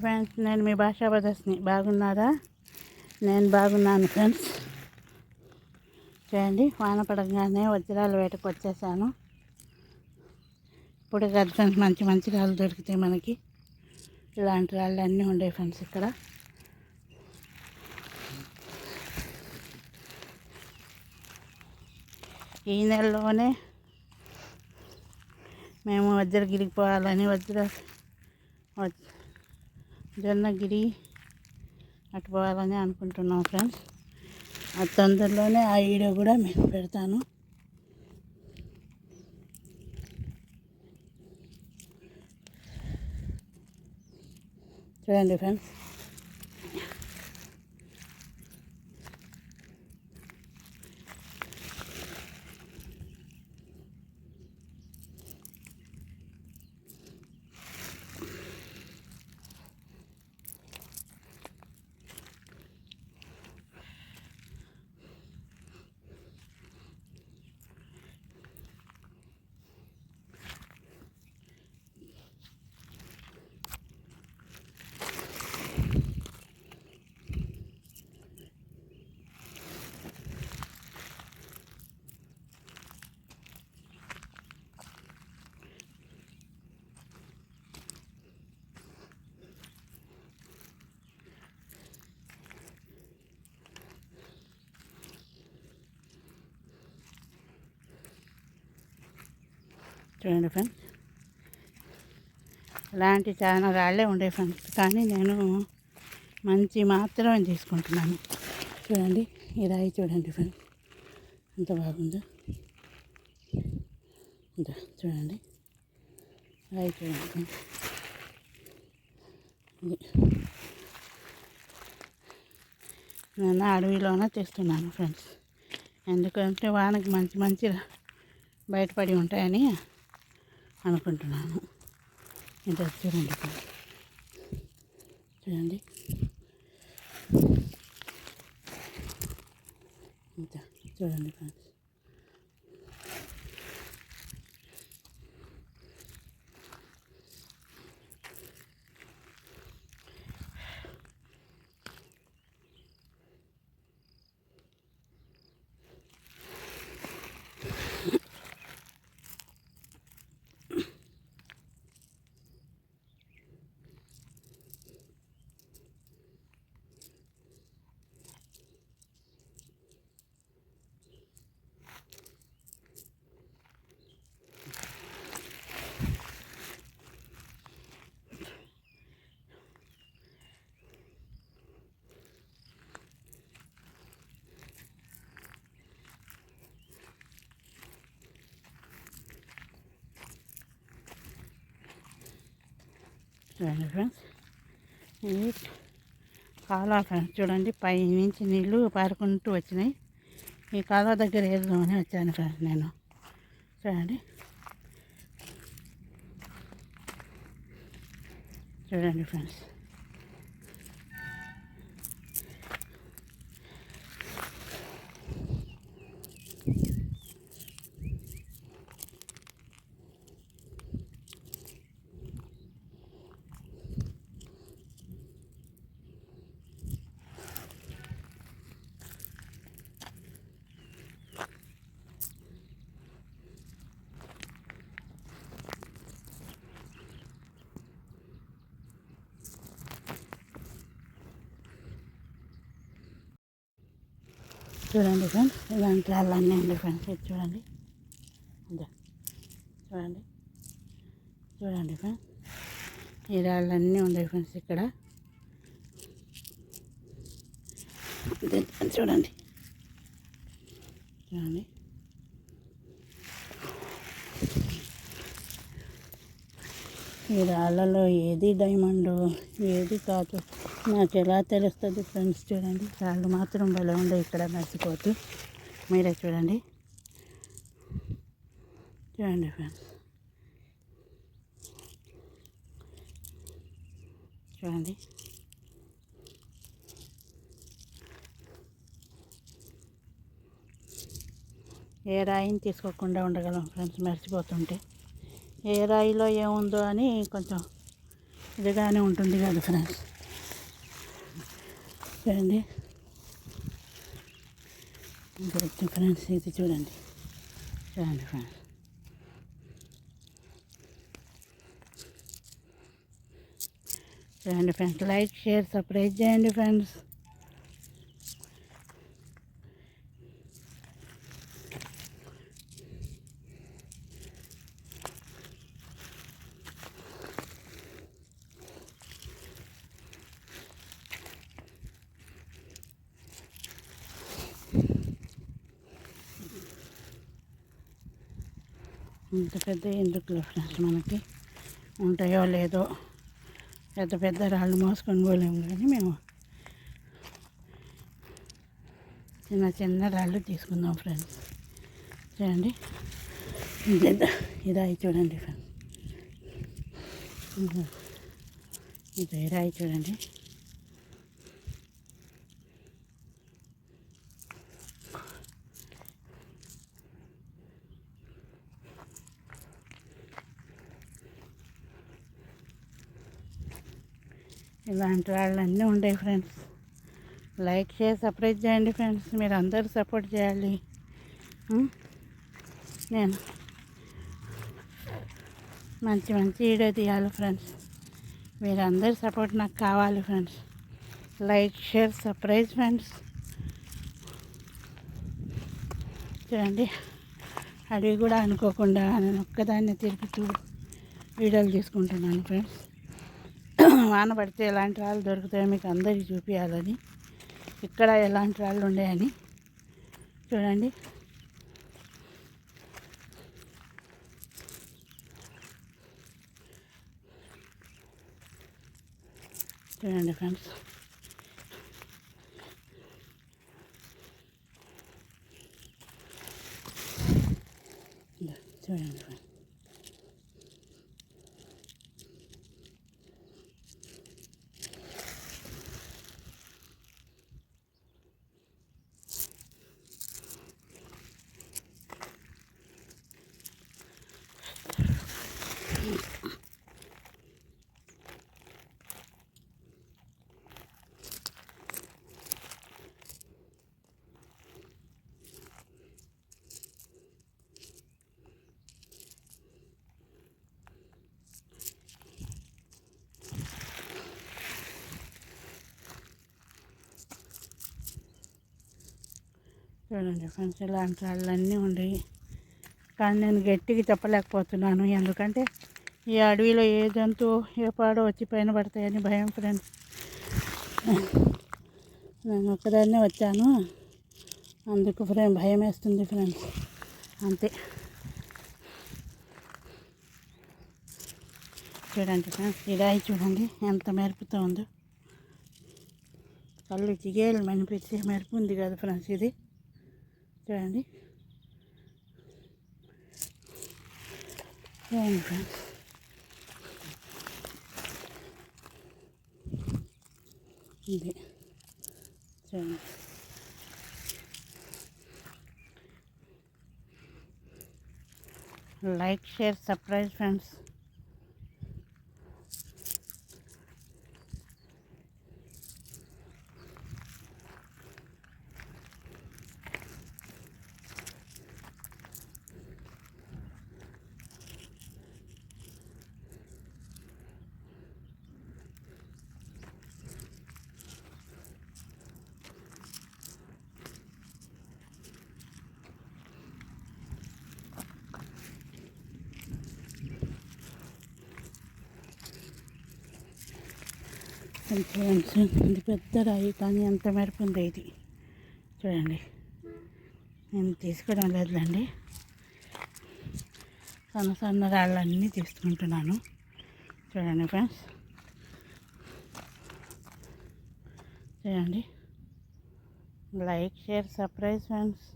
Friends, నేను మీ భాషా బ్రదర్స్ని. బాగున్నారా? నేను బాగున్నాను ఫ్రెండ్స్. చూడండి, వాన పడగానే వజ్రాల వేటకు వచ్చేసాను. ఇప్పుడు కదా ఫ్రెండ్స్, మంచి మంచి రాళ్ళు దొరుకుతాయి మనకి. ఇలాంటి రాళ్ళు అన్నీ ఉండే ఫ్రెండ్స్ ఇక్కడ. ఈ నెలలోనే మేము వజ్రగిరికి పోవాలని జొన్నగిరి అటు పోవాలని అనుకుంటున్నాం ఫ్రెండ్స్. ఆ తొందరలోనే ఆ వీడియో కూడా మేము పెడతాను. చూడండి ఫ్రెండ్స్, చూడండి ఫ్రెండ్స్, ఇలాంటి చాలా రాళ్ళే ఉండే ఫ్రెండ్స్, కానీ నేను మంచి మాత్రమే తీసుకుంటున్నాను. చూడండి, ఈ రాయి చూడండి ఫ్రెండ్స్, ఎంత బాగుందో. చూడండి, రాయి చూడండి ఫ్రెండ్స్. నేను అడవిలోనే తెస్తున్నాను ఫ్రెండ్స్, ఎందుకంటే వానకి మంచి మంచి బయటపడి ఉంటాయని అనుకుంటున్నాను. ఇది చూడండి ఫ్రెండ్స్, చూడండి, చూడండి ఫ్రెండ్స్. చూడండి ఫ్రెండ్స్, ఇది కాలువ ఫ్రెండ్స్. చూడండి, పై నుంచి నీళ్ళు పారుకుంటూ వచ్చినాయి. ఈ కాలువ దగ్గర వేద్దామని వచ్చాను ఫ్రెండ్స్ నేను. చూడండి, చూడండి ఫ్రెండ్స్, చూడండి ఫ్రెండ్స్, ఇలాంటి రాళ్ళన్నీ ఉండే ఫ్రెండ్స్. ఇది చూడండి, చూడండి, చూడండి ఫ్రెండ్స్, ఈ రాళ్ళన్నీ ఉండే ఫ్రెండ్స్ ఇక్కడ. చూడండి, చూడండి, ఈ రాళ్ళలో ఏది డైమండ్ ఏది కాదు నాకు ఎలా తెలుస్తుంది ఫ్రెండ్స్. చూడండి, రాళ్ళు మాత్రం భలే ఉండే ఇక్కడ మర్చిపోతూ. మీరే చూడండి, చూడండి ఫ్రెండ్స్, చూడండి, ఏ రాయిని తీసుకోకుండా ఉండగలం ఫ్రెండ్స్ మర్చిపోతుంటే. ఏ రాయిలో ఏముందో అని కొంచెం ఇదిగానే ఉంటుంది కదా ఫ్రెండ్స్. చూడండి ఫ్రెండ్స్, ఇది చూడండి ఫ్రెండ్స్. చూడండి ఫ్రెండ్స్, లైక్ షేర్ సబ్స్క్రైబ్ చేయండి ఫ్రెండ్స్. ఇంత పెద్ద ఎందుకు ఫ్రెండ్స్, మనకి ఉంటాయో లేదో, పెద్ద పెద్ద రాళ్ళు మోసుకొని పోలేము, కానీ మేము చిన్న చిన్న రాళ్ళు తీసుకుందాం ఫ్రెండ్స్. చూడండి ఈ రాయి చూడండి ఫ్రెండ్స్, ఇది రాయి చూడండి. ఇలాంటి రాళ్ళన్నీ ఉంటాయి ఫ్రెండ్స్. లైక్ షేర్ సబ్స్క్రైబ్ చేయండి ఫ్రెండ్స్. మీరు అందరూ సపోర్ట్ చేయాలి. నేను మంచి మంచి వీడియో తీయాలి ఫ్రెండ్స్. మీరు అందరు సపోర్ట్ నాకు కావాలి friends. Like share subscribe friends. చూడండి, అడివి కూడా అనుకోకుండా నేను ఒక్కదాన్ని తిరుగుతూ వీడియోలు తీసుకుంటున్నాను ఫ్రెండ్స్. వాన పడితే ఎలాంటి రాళ్ళు దొరుకుతాయో మీకు అందరికీ చూపించాలని, ఇక్కడ ఎలాంటి రాళ్ళు ఉన్నాయని. చూడండి చూడండి ఫ్రెండ్స్, చూడండి ఫ్రెండ్స్. చూడండి ఫ్రెండ్స్, ఇలాంటి రాళ్ళన్నీ ఉండేవి, కానీ నేను గట్టిగా చెప్పలేకపోతున్నాను. ఎందుకంటే ఈ అడవిలో ఏ జంతువు ఏ పాడో వచ్చి పైన పడతాయని భయం ఫ్రెండ్స్. నేను ఒక్కదాన్నే వచ్చాను, అందుకు భయం వేస్తుంది ఫ్రెండ్స్, అంతే. చూడండి ఫ్రెండ్స్, ఈ రాయి చూడండి ఎంత మెరుపుతో ఉందో. కళ్ళు జిగేలు మనిపించే మెరుపు ఉంది కదా ఫ్రెండ్స్. ఇది చూడండి చూడండి ఫ్రెండ్స్, ఇది చూడండి. Like share subscribe friends. ఇది పెద్ద రాయి, కానీ ఎంత మెరుపు ఉంది ఇది. చూడండి, నేను తీసుకోవడం లేదులేండి, సన్న సన్న రాళ్ళన్నీ తీసుకుంటున్నాను. చూడండి ఫ్రెండ్స్, చూడండి. Like share subscribe friends.